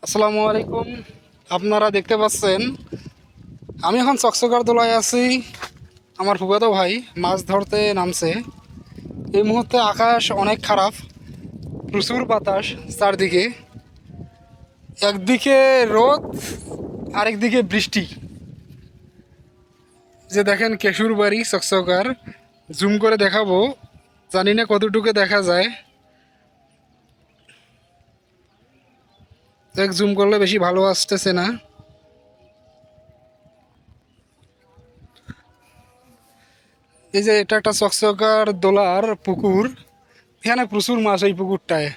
আসসালামু আলাইকুম। আপনারা দেখতে পাচ্ছেন আমি এখন চকচকার দোলায় আছি। আমার ফুফাতো ভাই মাছ ধরতে নামছে। এই মুহূর্তে আকাশ অনেক খারাপ, প্রচুর বাতাস চারদিকে। একদিকে রোদ, আরেকদিকে বৃষ্টি। যে দেখেন কেশুর বাড়ি চকচকার, জুম করে দেখাবো, জানি না কতটুকু দেখা যায়। দেখ, জুম করলে বেশি ভালো আসতেছে না। এই যে এটা একটা চকচকার দোলার পুকুর, এখানে প্রচুর মাছ এই পুকুরটায়।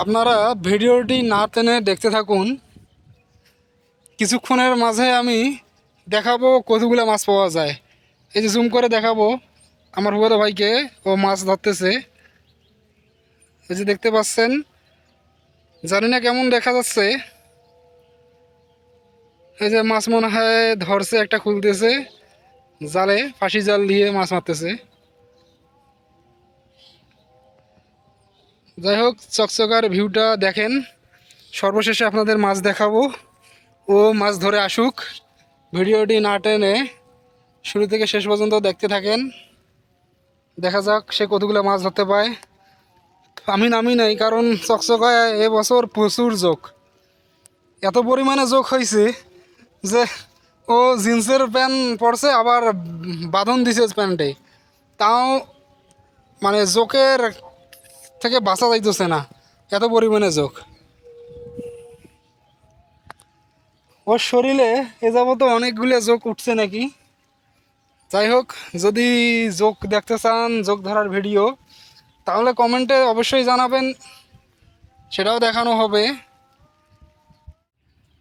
আপনারা ভিডিওটি না টেনে দেখতে থাকুন। কিছুক্ষণের মাঝে আমি দেখাবো কতগুলো মাছ পাওয়া যায়। এই যে জুম করে দেখাবো আমার হুয়াদা ভাইকে, ও মাছ ধরতেছে। এই যে দেখতে পাচ্ছেন, জানি না কেমন দেখা যাচ্ছে। এই যে মাছ মনে হয় ধরছে, একটা খুলতেছে জালে, ফাঁসি জাল দিয়ে মাছ মারতেছে। যাই হোক, চকচকার ভিউটা দেখেন। সর্বশেষে আপনাদের মাছ দেখাবো, ও মাছ ধরে আসুক। ভিডিওটি না টেনে শুরু থেকে শেষ পর্যন্ত দেখতে থাকেন। দেখা যাক সে কতগুলো মাছ ধরতে পায়। আমি নামি নাই, কারণ চকচকায় এবছর প্রচুর জোক। এত পরিমাণে জোক হয়েছে যে ও জিন্সের প্যান্ট পরছে, আবার বাঁধন দিছে প্যান্টে, তাও মানে জোকের থেকে বাঁচা যাইতেছে না, এত পরিমাণে জোক ওর শরীরে। এ যাবত অনেকগুলো জোক উঠছে নাকি। যাই হোক, যদি জোক দেখতে চান, জোক ধরার ভিডিও, তাহলে কমেন্টে অবশ্যই জানাবেন, সেটাও দেখানো হবে।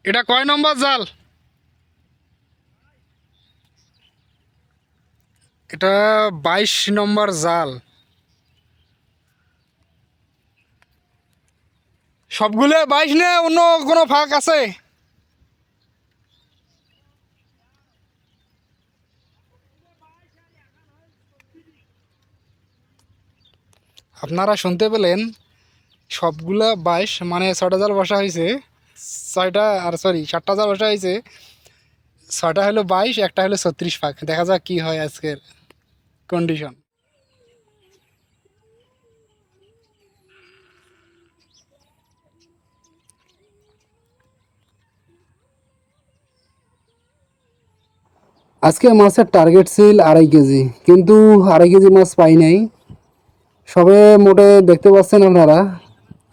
এটা কয় নম্বর জাল? এটা 22 নম্বর জাল। সবগুলো 22 নে অন্য কোনো ফাঁক আছে? আপনারা শুনতে পেলেন, সবগুলা 22, মানে 6টা জাল বসা হয়েছে। 6টা, আর সরি 7টা জাল বসা হয়েছে। 6টা হলো 22, একটা হলো 36 ফাঁক। দেখা যাক কি হয় আজকের কন্ডিশন। আজকে মাছের টার্গেট ছিল 2.5 কেজি, কিন্তু 2.5 কেজি মাছ পাই নাই। সবে মোটে দেখতে পাচ্ছেন আপনারা,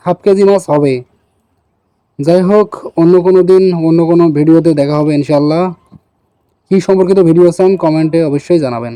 হাফ কেজি মাছ হবে। যাই হোক, অন্য কোনো দিন অন্য কোনো ভিডিওতে দেখা হবে ইনশাল্লাহ। কী সম্পর্কিত ভিডিও চান কমেন্টে অবশ্যই জানাবেন।